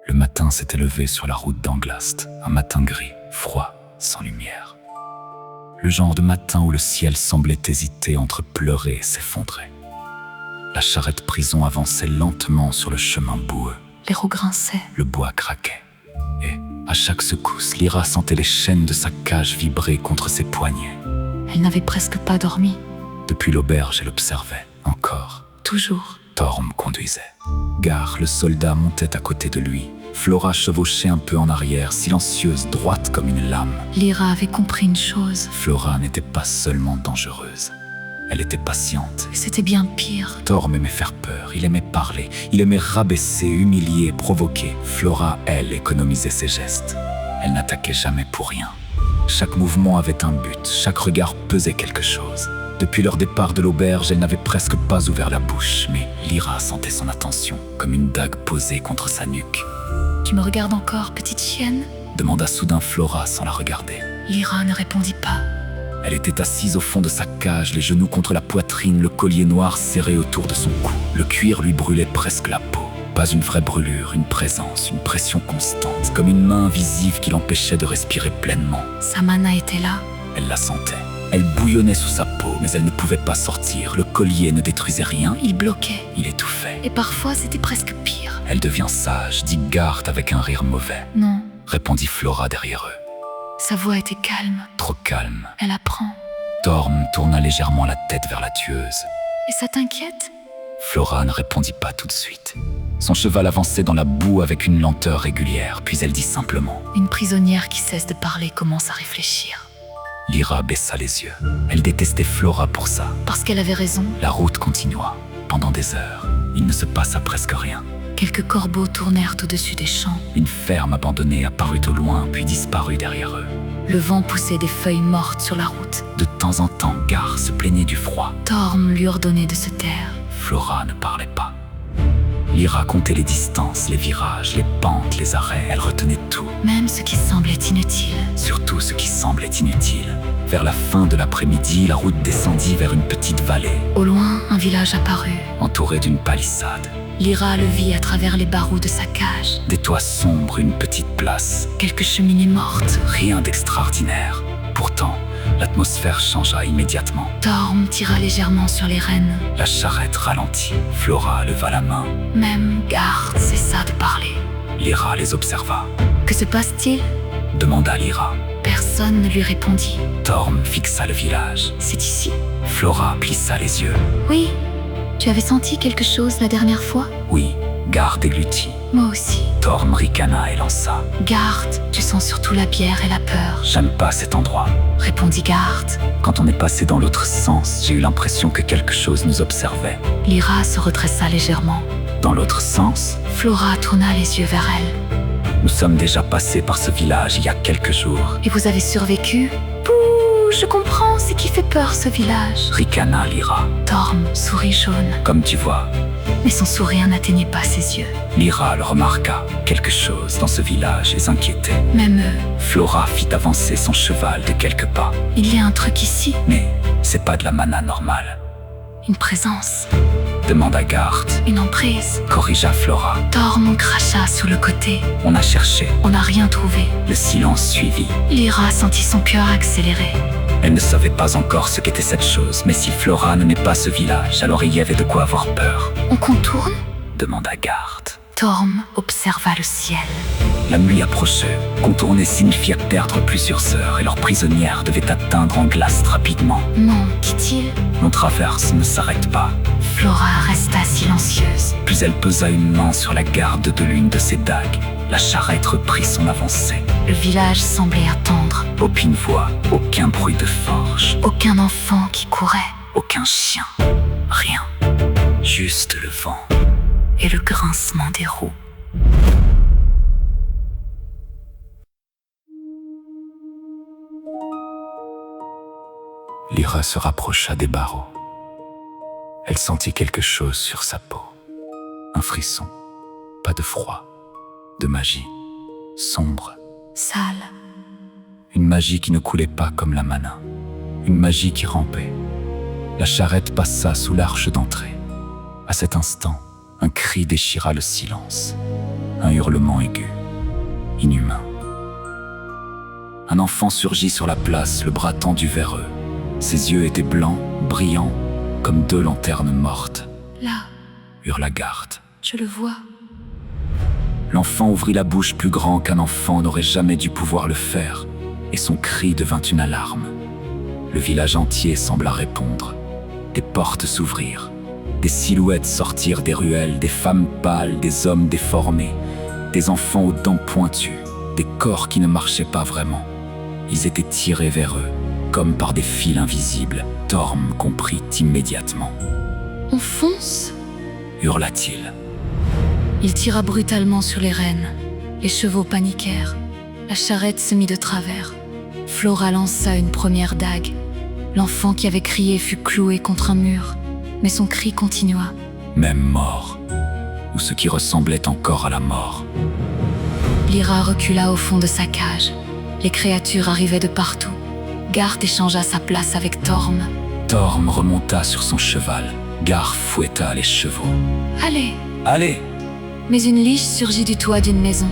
Le matin s'était levé sur la route d'Anglast, un matin gris, froid, sans lumière. Le genre de matin où le ciel semblait hésiter entre pleurer et s'effondrer. La charrette prison avançait lentement sur le chemin boueux. Les roues grinçaient. Le bois craquait. Et, à chaque secousse, Lyra sentait les chaînes de sa cage vibrer contre ses poignets. Elle n'avait presque pas dormi. Depuis l'auberge, elle observait. Encore. Toujours. Torm conduisait. Gar, le soldat, montait à côté de lui. Flora chevauchait un peu en arrière, silencieuse, droite comme une lame. Lyra avait compris une chose. Flora n'était pas seulement dangereuse. Elle était patiente. C'était bien pire. Torm aimait faire peur, il aimait parler, il aimait rabaisser, humilier, provoquer. Flora, elle, économisait ses gestes. Elle n'attaquait jamais pour rien. Chaque mouvement avait un but, chaque regard pesait quelque chose. Depuis leur départ de l'auberge, elle n'avait presque pas ouvert la bouche, mais Lyra sentait son attention, comme une dague posée contre sa nuque. « Tu me regardes encore, petite chienne ?» demanda soudain Flora sans la regarder. Lyra ne répondit pas. Elle était assise au fond de sa cage, les genoux contre la poitrine, le collier noir serré autour de son cou. Le cuir lui brûlait presque la peau. Pas une vraie brûlure, une présence, une pression constante, comme une main invisible qui l'empêchait de respirer pleinement. Sa mana était là. Elle la sentait. Elle bouillonnait sous sa peau, mais elle ne pouvait pas sortir. Le collier ne détruisait rien. Il bloquait. Il étouffait. Et parfois, c'était presque pire. Elle devient sage, dit Gart avec un rire mauvais. Non. Répondit Flora derrière eux. Sa voix était calme. Trop calme. Elle apprend. Torm tourna légèrement la tête vers la tueuse. Et ça t'inquiète ? Flora ne répondit pas tout de suite. Son cheval avançait dans la boue avec une lenteur régulière, puis elle dit simplement. Une prisonnière qui cesse de parler commence à réfléchir. Lyra baissa les yeux. Elle détestait Flora pour ça. Parce qu'elle avait raison. La route continua. Pendant des heures, il ne se passa presque rien. Quelques corbeaux tournèrent au-dessus des champs. Une ferme abandonnée apparut au loin, puis disparut derrière eux. Le vent poussait des feuilles mortes sur la route. De temps en temps, Gar se plaignait du froid. Torm lui ordonnait de se taire. Flora ne parlait pas. Lyra comptait les distances, les virages, les pentes, les arrêts. Elle retenait tout. Même ce qui semblait inutile. Surtout ce qui semblait inutile. Vers la fin de l'après-midi, la route descendit vers une petite vallée. Au loin, un village apparut. Entouré d'une palissade. Lyra le vit à travers les barreaux de sa cage. Des toits sombres, une petite place. Quelques cheminées mortes. Rien d'extraordinaire. Pourtant, l'atmosphère changea immédiatement. Torm tira légèrement sur les rênes. La charrette ralentit. Flora leva la main. Même Gart cessa de parler. Lyra les observa. Que se passe-t-il ? Demanda Lyra. Personne ne lui répondit. Torm fixa le village. C'est ici. Flora plissa les yeux. Oui. Tu avais senti quelque chose la dernière fois ? Oui. Gart déglutit. Moi aussi. Torm ricana et lança. Gart, tu sens surtout la bière et la peur. J'aime pas cet endroit. Répondit Gart. Quand on est passé dans l'autre sens, j'ai eu l'impression que quelque chose nous observait. Lyra se redressa légèrement. Dans l'autre sens ? Flora tourna les yeux vers elle. Nous sommes déjà passés par ce village il y a quelques jours. Et vous avez survécu ? Pouh, je comprends ce qui fait peur ce village. Ricana Lyra. Torm sourit jaune. Comme tu vois. Mais son sourire n'atteignait pas ses yeux. Lyra le remarqua. Quelque chose dans ce village les inquiétait. Même eux. Flora fit avancer son cheval de quelques pas. Il y a un truc ici. Mais c'est pas de la mana normale. Une présence. Demanda Gart. Une emprise. Corrigea Flora. Torm cracha sous le côté. On a cherché. On n'a rien trouvé. Le silence suivit. Lyra sentit son cœur accélérer. Elle ne savait pas encore ce qu'était cette chose, mais si Flora n'aimait pas ce village, alors il y avait de quoi avoir peur. On contourne ? Demanda Gart. Torm observa le ciel. La nuit approchait. Contourner signifiait perdre plusieurs heures et leur prisonnière devait atteindre Anglast rapidement. Non, dit-il. Nos traverses ne s'arrêtent pas. Flora resta silencieuse. Puis elle posa une main sur la garde de l'une de ses dagues. La charrette reprit son avancée. Le village semblait attendre. Aucune voix, aucun bruit de forge. Aucun enfant qui courait. Aucun chien. Rien. Juste le vent. Et le grincement des roues. Lyra se rapprocha des barreaux. Elle sentit quelque chose sur sa peau. Un frisson. Pas de froid. De magie. Sombre. Sale. Une magie qui ne coulait pas comme la mana. Une magie qui rampait. La charrette passa sous l'arche d'entrée. À cet instant, un cri déchira le silence. Un hurlement aigu, inhumain. Un enfant surgit sur la place, le bras tendu vers eux. Ses yeux étaient blancs, brillants, comme deux lanternes mortes. Là, Hurla Garde. je le vois. L'enfant ouvrit la bouche plus grand qu'un enfant n'aurait jamais dû pouvoir le faire, et son cri devint une alarme. Le village entier sembla répondre. Des portes s'ouvrirent. Des silhouettes sortirent des ruelles, des femmes pâles, des hommes déformés, des enfants aux dents pointues, des corps qui ne marchaient pas vraiment. Ils étaient tirés vers eux, comme par des fils invisibles. Torm comprit immédiatement. On fonce? Hurla-t-il. Il tira brutalement sur les rênes. Les chevaux paniquèrent. La charrette se mit de travers. Flora lança une première dague. L'enfant qui avait crié fut cloué contre un mur, mais son cri continua. Même mort, ou ce qui ressemblait encore à la mort. Lyra recula au fond de sa cage. Les créatures arrivaient de partout. Garth échangea sa place avec Torm. Torm remonta sur son cheval. Garth fouetta les chevaux. Allez! Allez! Mais une liche surgit du toit d'une maison.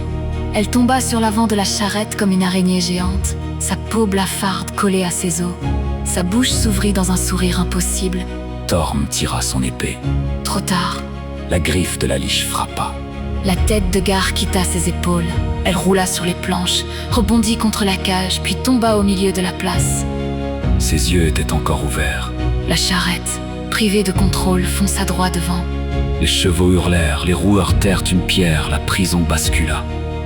Elle tomba sur l'avant de la charrette comme une araignée géante, sa peau blafarde collée à ses os. Sa bouche s'ouvrit dans un sourire impossible. Torm tira son épée. Trop tard. La griffe de la liche frappa. La tête de Garth quitta ses épaules. Elle roula sur les planches, rebondit contre la cage, puis tomba au milieu de la place. Ses yeux étaient encore ouverts. La charrette, privée de contrôle, fonça droit devant. Les chevaux hurlèrent, les roues heurtèrent une pierre, la prison bascula.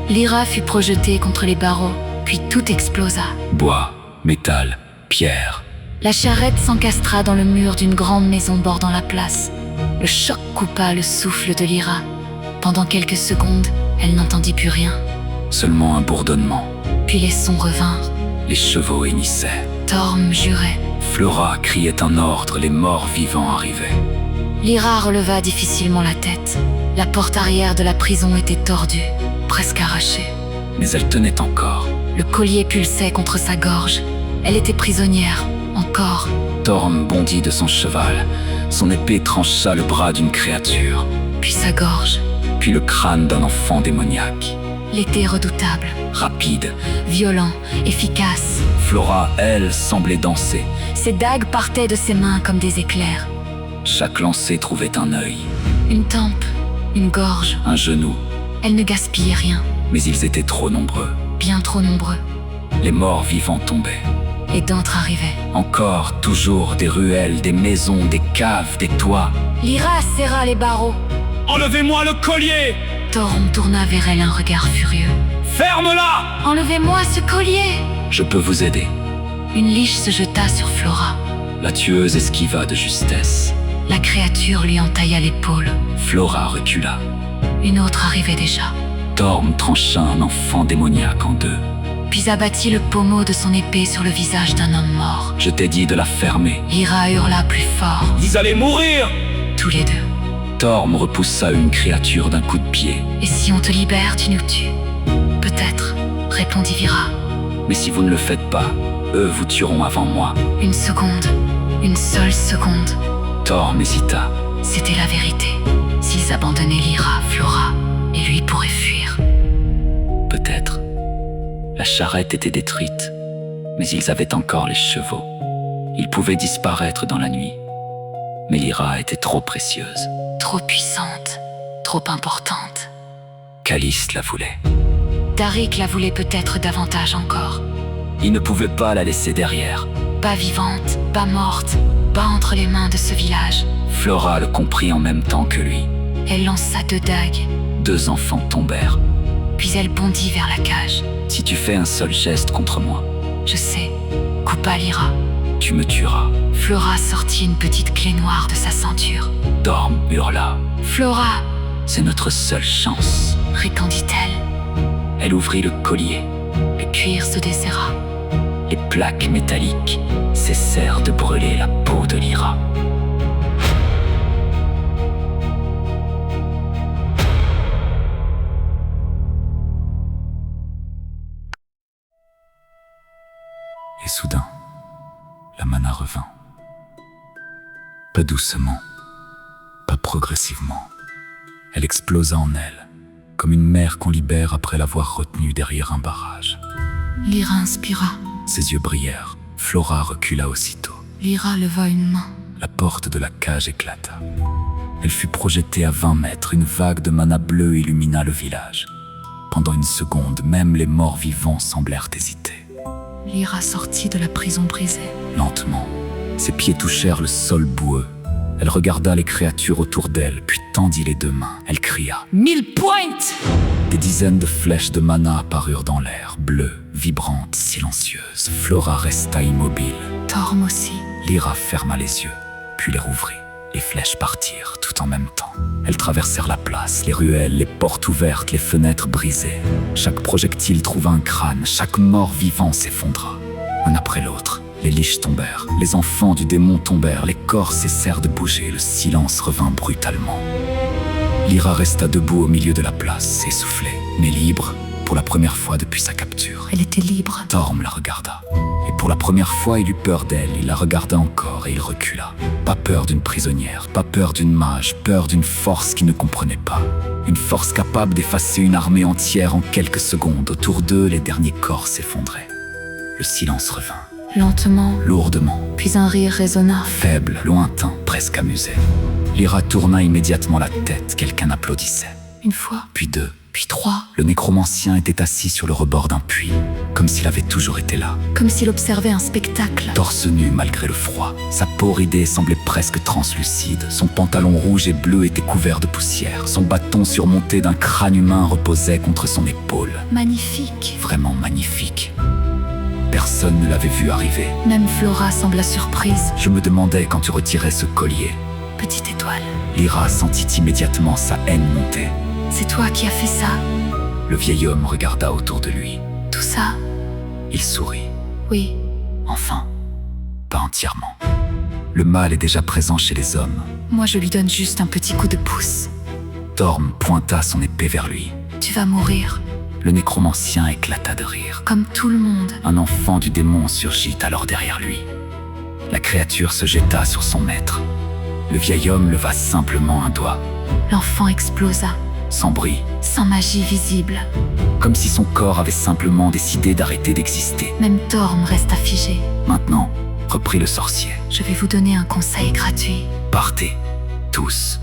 Lyra fut projetée contre les barreaux, puis tout explosa. Bois, métal, pierre. La charrette s'encastra dans le mur d'une grande maison bordant la place. Le choc coupa le souffle de Lyra. Pendant quelques secondes, elle n'entendit plus rien. Seulement un bourdonnement. Puis les sons revinrent. Les chevaux hennissaient. Torm jurait. Flora criait un ordre, les morts vivants arrivaient. Lyra releva difficilement la tête. La porte arrière de la prison était tordue, presque arrachée. Mais elle tenait encore. Le collier pulsait contre sa gorge. Elle était prisonnière, encore. Torm bondit de son cheval. Son épée trancha le bras d'une créature. Puis sa gorge. Puis le crâne d'un enfant démoniaque. L'était redoutable. Rapide. Violent, efficace. Flora, elle, semblait danser. Ses dagues partaient de ses mains comme des éclairs. Chaque lancée trouvait un œil. Une tempe, une gorge. Un genou. Elle ne gaspillait rien. Mais ils étaient trop nombreux. Bien trop nombreux. Les morts vivants tombaient. Et d'autres arrivaient. Encore, toujours, des ruelles, des maisons, des caves, des toits. Lyra serra les barreaux. Enlevez-moi le collier! Torm tourna vers elle un regard furieux. Ferme-la! Enlevez-moi ce collier! Je peux vous aider. Une liche se jeta sur Flora. La tueuse esquiva de justesse. La créature lui entailla l'épaule. Flora recula. Une autre arrivait déjà. Torm trancha un enfant démoniaque en deux. Puis abattit le pommeau de son épée sur le visage d'un homme mort. Je t'ai dit de la fermer. Lyra hurla plus fort. Vous allez mourir! Tous les deux. Torm repoussa une créature d'un coup de pied. Et si on te libère, tu nous tues? Peut-être, répondit Lyra. Mais si vous ne le faites pas, eux vous tueront avant moi. Une seconde, une seule seconde. Torm hésita. C'était la vérité. S'ils abandonnaient Lyra, Flora, et lui pourrait fuir. Peut-être. La charrette était détruite, mais ils avaient encore les chevaux. Ils pouvaient disparaître dans la nuit. Mais Lyra était trop précieuse. Trop puissante, trop importante. Caliste la voulait. Tarik la voulait peut-être davantage encore. Il ne pouvait pas la laisser derrière. Pas vivante, pas morte, pas entre les mains de ce village. Flora le comprit en même temps que lui. Elle lança 2 dagues. 2 enfants tombèrent. Puis elle bondit vers la cage. Si tu fais un seul geste contre moi, Je sais, coupa Lyra. tu me tueras. Flora sortit une petite clé noire de sa ceinture. Torm hurla. Flora, C'est notre seule chance. répondit-elle. Elle ouvrit le collier. Le cuir se desserra. Les plaques métalliques cessèrent de brûler la peau de Lyra. Et soudain, la mana revint. Pas doucement, pas progressivement. Elle explosa en elle, comme une mère qu'on libère après l'avoir retenue derrière un barrage. Lyra inspira. Ses yeux brillèrent. Flora recula aussitôt. Lyra leva une main. La porte de la cage éclata. Elle fut projetée à 20 mètres. Une vague de mana bleue illumina le village. Pendant une seconde, même les morts vivants semblèrent hésiter. Lyra sortit de la prison brisée. Lentement, ses pieds touchèrent le sol boueux. Elle regarda les créatures autour d'elle, puis tendit les deux mains. Elle cria « 1000 points !» Des dizaines de flèches de mana apparurent dans l'air, bleues, vibrantes, silencieuses. Flora resta immobile. Torm aussi. Lyra ferma les yeux, puis les rouvrit. Les flèches partirent tout en même temps. Elles traversèrent la place, les ruelles, les portes ouvertes, les fenêtres brisées. Chaque projectile trouva un crâne, chaque mort vivant s'effondra. Un après l'autre, les liches tombèrent, les enfants du démon tombèrent, les corps cessèrent de bouger, le silence revint brutalement. Lyra resta debout au milieu de la place, essoufflée, mais libre, pour la première fois depuis sa capture. Elle était libre. Torm la regarda. Et pour la première fois, il eut peur d'elle. Il la regarda encore et il recula. Pas peur d'une prisonnière, pas peur d'une mage, peur d'une force qu'il ne comprenait pas. Une force capable d'effacer une armée entière en quelques secondes. Autour d'eux, les derniers corps s'effondraient. Le silence revint. Lentement, Lourdement, puis un rire résonna. faible, lointain, presque amusé. Lyra tourna immédiatement la tête. Quelqu'un applaudissait. Une fois, Puis deux. puis 3, Le nécromancien était assis sur le rebord d'un puits, comme s'il avait toujours été là. comme s'il observait un spectacle. Torse nu malgré le froid, sa peau ridée semblait presque translucide. Son pantalon rouge et bleu était couvert de poussière. Son bâton surmonté d'un crâne humain reposait contre son épaule. Magnifique. Vraiment magnifique. Personne ne l'avait vu arriver. Même Flora sembla surprise. Je me demandais quand tu retirais ce collier. Petite étoile. Lyra sentit immédiatement sa haine monter. C'est toi qui as fait ça. Le vieil homme regarda autour de lui. Tout ça. Il sourit. Oui. Enfin, pas entièrement. Le mal est déjà présent chez les hommes. Moi je lui donne juste un petit coup de pouce. Torm pointa son épée vers lui. Tu vas mourir. Le nécromancien éclata de rire. Comme tout le monde. Un enfant du démon surgit alors derrière lui. La créature se jeta sur son maître. Le vieil homme leva simplement un doigt, L'enfant explosa. sans bruit, Sans magie visible. comme si son corps avait simplement décidé d'arrêter d'exister. Même Torm resta figé. Maintenant, reprit le sorcier. Je vais vous donner un conseil gratuit. Partez, tous.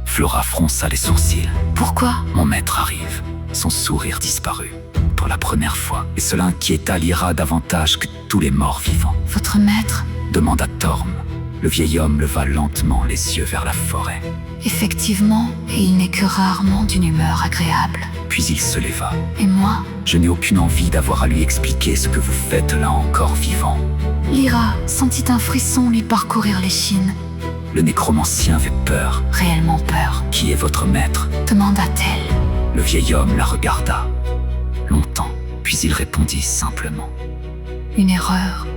Flora fronça les sourcils. Pourquoi? Mon maître arrive. Son sourire disparut, pour la première fois, et cela inquiéta Lyra davantage que tous les morts vivants. Votre maître? Demanda Torm. Le vieil homme leva lentement les yeux vers la forêt. Effectivement, et il n'est que rarement d'une humeur agréable. Puis il se leva. Et moi? Je n'ai aucune envie d'avoir à lui expliquer ce que vous faites là encore vivant. Lyra sentit un frisson lui parcourir l'échine. Le nécromancien avait peur. Réellement peur. Qui est votre maître? Demanda-t-elle. Le vieil homme la regarda longtemps, puis il répondit simplement. Une erreur.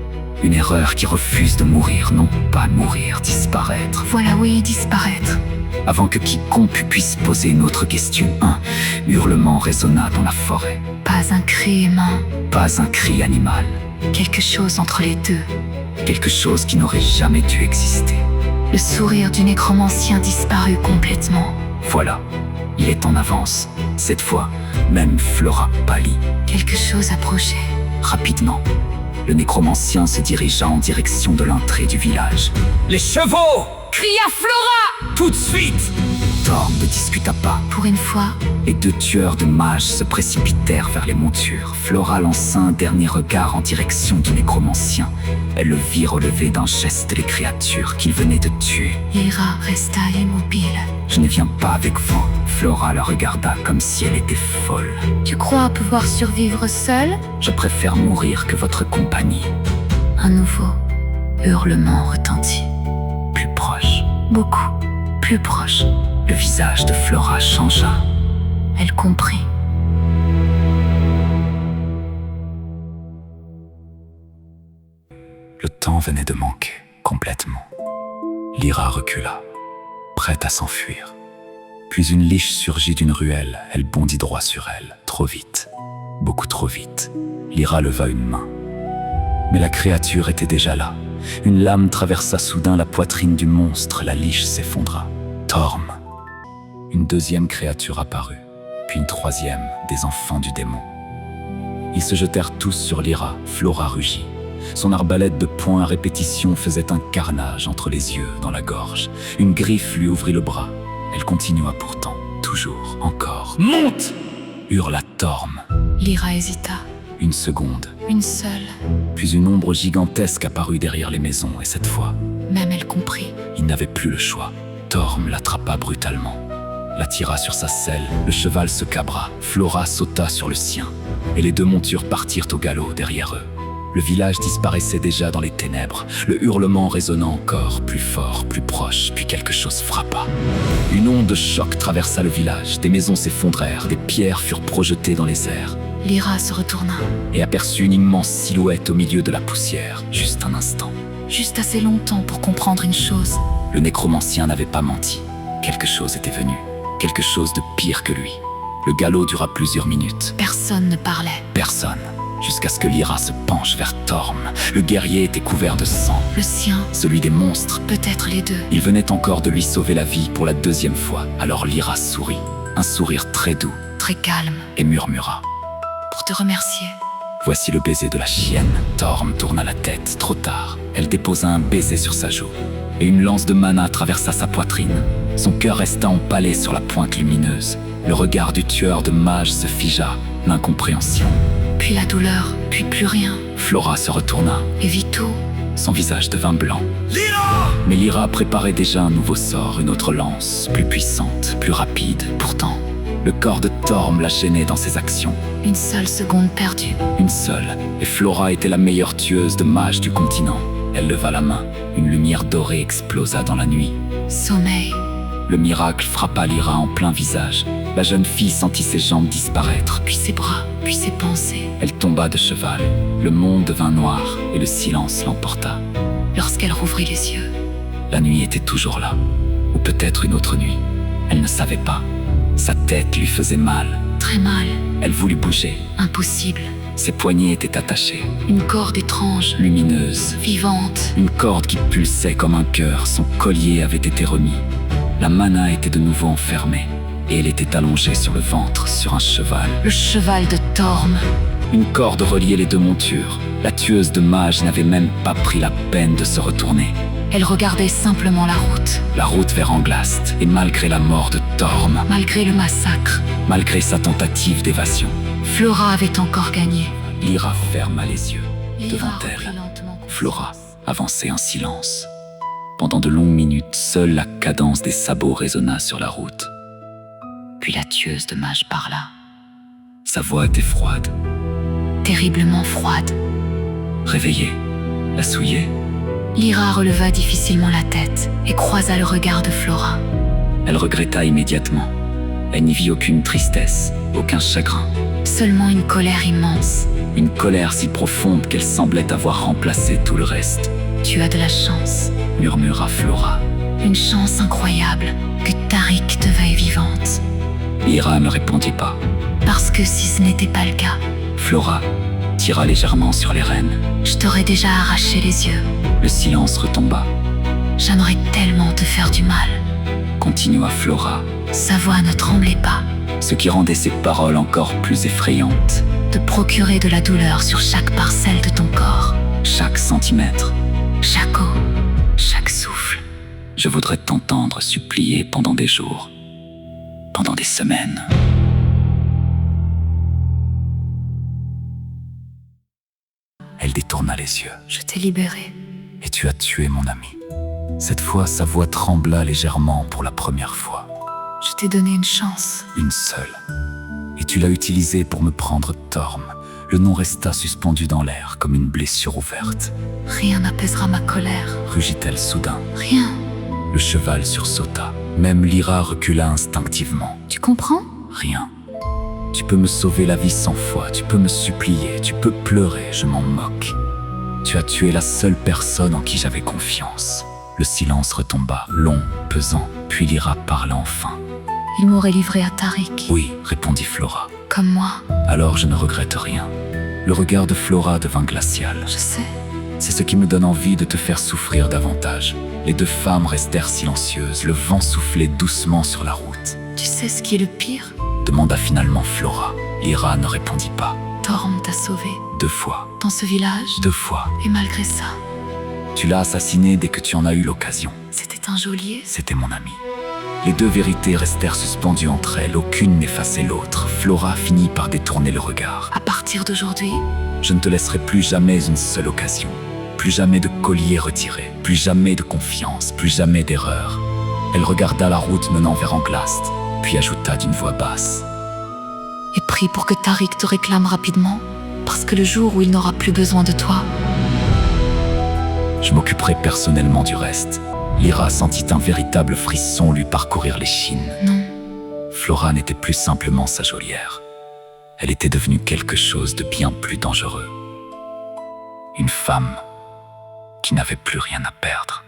Une erreur qui refuse de mourir, non pas mourir, disparaître. Voilà, oui, disparaître. Avant que quiconque puisse poser une autre question, un hurlement résonna dans la forêt. Pas un cri humain. Pas un cri animal. Quelque chose entre les deux. Quelque chose qui n'aurait jamais dû exister. Le sourire du nécromancien disparut complètement. Voilà, il est en avance. Cette fois, même Flora pâlit. Quelque chose approchait. Rapidement, le nécromancien se dirigea en direction de l'entrée du village. Les chevaux! Cria Flora! Tout de suite! Torm ne discuta pas. Pour une fois, Les deux tueurs de mages se précipitèrent vers les montures. Flora lança un dernier regard en direction du nécromancien. Elle le vit relever d'un geste les créatures qu'il venait de tuer. Lyra resta immobile. Je ne viens pas avec vous. Flora la regarda comme si elle était folle. Tu crois pouvoir survivre seule? Je préfère mourir que votre compagnie. Un nouveau hurlement retentit. Plus proche. Beaucoup plus proche. Le visage de Flora changea. Elle comprit. Le temps venait de manquer, complètement. Lyra recula, prête à s'enfuir. Puis une liche surgit d'une ruelle. Elle bondit droit sur elle, trop vite. Beaucoup trop vite. Lyra leva une main. Mais la créature était déjà là. Une lame traversa soudain la poitrine du monstre. La liche s'effondra. Torm. Une deuxième créature apparut. puis une troisième, des enfants du démon. Ils se jetèrent tous sur Lyra. Flora rugit. Son arbalète de poing à répétition faisait un carnage entre les yeux, dans la gorge. Une griffe lui ouvrit le bras. Elle continua pourtant, toujours, encore. « Monte !» hurla Torm. Lyra hésita. Une seconde, Une seule. puis une ombre gigantesque apparut derrière les maisons, et cette fois, Même elle comprit. il n'avait plus le choix. Torm l'attrapa brutalement, la tira sur sa selle, le cheval se cabra, Flora sauta sur le sien, et les deux montures partirent au galop derrière eux. Le village disparaissait déjà dans les ténèbres, le hurlement résonnant encore, plus fort, plus proche, puis quelque chose frappa. Une onde de choc traversa le village, des maisons s'effondrèrent, des pierres furent projetées dans les airs, Lyra se retourna. et aperçut une immense silhouette au milieu de la poussière, juste un instant. Juste assez longtemps pour comprendre une chose. Le nécromancien n'avait pas menti. Quelque chose était venu, quelque chose de pire que lui. Le galop dura plusieurs minutes. Personne ne parlait. Personne. Jusqu'à ce que Lyra se penche vers Torm. Le guerrier était couvert de sang, Le sien, celui des monstres. peut-être les deux. Il venait encore de lui sauver la vie pour la deuxième fois. Alors Lyra sourit, un sourire très doux, Très calme. et murmura. Pour te remercier. Voici le baiser de la chienne. Torm tourna la tête, trop tard. Elle déposa un baiser sur sa joue, et une lance de mana traversa sa poitrine. Son cœur resta empalé sur la pointe lumineuse. Le regard du tueur de mages se figea, l'incompréhension. Puis la douleur. Puis plus rien. Flora se retourna, Et vit tout. son visage devint blanc. Mais Lyra préparait déjà un nouveau sort, une autre lance, plus puissante, plus rapide. Pourtant, le corps de Torm la gênait dans ses actions. Une seule seconde perdue. Une seule, et Flora était la meilleure tueuse de mages du continent. Elle leva la main, une lumière dorée explosa dans la nuit. Sommeil. Le miracle frappa Lyra en plein visage. La jeune fille sentit ses jambes disparaître. Puis ses bras. Puis ses pensées. Elle tomba de cheval. Le monde devint noir et le silence l'emporta. Lorsqu'elle rouvrit les yeux. La nuit était toujours là. Ou peut-être une autre nuit. Elle ne savait pas. Sa tête lui faisait mal. Très mal. Elle voulut bouger. Impossible. Ses poignets étaient attachés. Une corde étrange. Lumineuse. Vivante. Une corde qui pulsait comme un cœur. Son collier avait été remis. La mana était de nouveau enfermée. Et elle était allongée sur le ventre, sur un cheval. Le cheval de Torm. Une corde reliait les deux montures. La tueuse de mages n'avait même pas pris la peine de se retourner. Elle regardait simplement la route. La route vers Anglast, et malgré la mort de Torm, Malgré le massacre. malgré sa tentative d'évasion, Flora avait encore gagné. Lyra ferma les yeux. Lyra Devant reprit elle, lentement conscience. Flora avançait en silence. Pendant de longues minutes, seule la cadence des sabots résonna sur la route. Puis la tueuse de mages parla. Sa voix était froide. Terriblement froide. Réveillée, la souillée, Lyra releva difficilement la tête et croisa le regard de Flora. elle regretta immédiatement. Elle n'y vit aucune tristesse, aucun chagrin. Seulement une colère immense. Une colère si profonde qu'elle semblait avoir remplacé tout le reste, Tu as de la chance. murmura Flora. Une chance incroyable que Tariq te veuille vivante. Lyra ne répondit pas. Parce que si ce n'était pas le cas, Flora tira légèrement sur les rênes. je t'aurais déjà arraché les yeux. Le silence retomba. J'aimerais tellement te faire du mal. Continua Flora, Sa voix ne tremblait pas. ce qui rendait ses paroles encore plus effrayantes. Te procurer de la douleur sur chaque parcelle de ton corps. Chaque centimètre, Chaque eau, chaque souffle. je voudrais t'entendre supplier pendant des jours, pendant des semaines. Elle détourna les yeux. Je t'ai libéré. Et tu as tué mon ami. Cette fois, sa voix trembla légèrement pour la première fois. Je t'ai donné une chance. Une seule. Et tu l'as utilisée pour me prendre Torm. Le nom resta suspendu dans l'air comme une blessure ouverte. Rien n'apaisera ma colère. Rugit-elle soudain. Rien. Le cheval sursauta. Même Lyra recula instinctivement. Tu comprends? Rien. Tu peux me sauver la vie 100 fois, tu peux me supplier, tu peux pleurer, je m'en moque. Tu as tué la seule personne en qui j'avais confiance. Le silence retomba, long, pesant, puis Lyra parla enfin. Il m'aurait livré à Tariq. Oui, répondit Flora. Comme moi. Alors je ne regrette rien. Le regard de Flora devint glacial. Je sais. C'est ce qui me donne envie de te faire souffrir davantage. Les deux femmes restèrent silencieuses, le vent soufflait doucement sur la route. Tu sais ce qui est le pire? demanda finalement Flora. Lyra ne répondit pas. Torm t'a sauvé 2 fois. dans ce village. 2 fois. Et malgré ça, Tu l'as assassiné dès que tu en as eu l'occasion. c'était un geôlier. C'était mon ami. Les 2 vérités restèrent suspendues entre elles, aucune n'effaçait l'autre. Flora finit par détourner le regard. À partir d'aujourd'hui, Je ne te laisserai plus jamais une seule occasion. Plus jamais de collier retiré. Plus jamais de confiance. Plus jamais d'erreur. Elle regarda la route menant vers Anglast, puis ajouta d'une voix basse. et prie pour que Tariq te réclame rapidement, parce que le jour où il n'aura plus besoin de toi, Je m'occuperai personnellement du reste. Lyra sentit un véritable frisson lui parcourir l'échine. non. Flora n'était plus simplement sa geôlière. Elle était devenue quelque chose de bien plus dangereux. Une femme qui n'avait plus rien à perdre.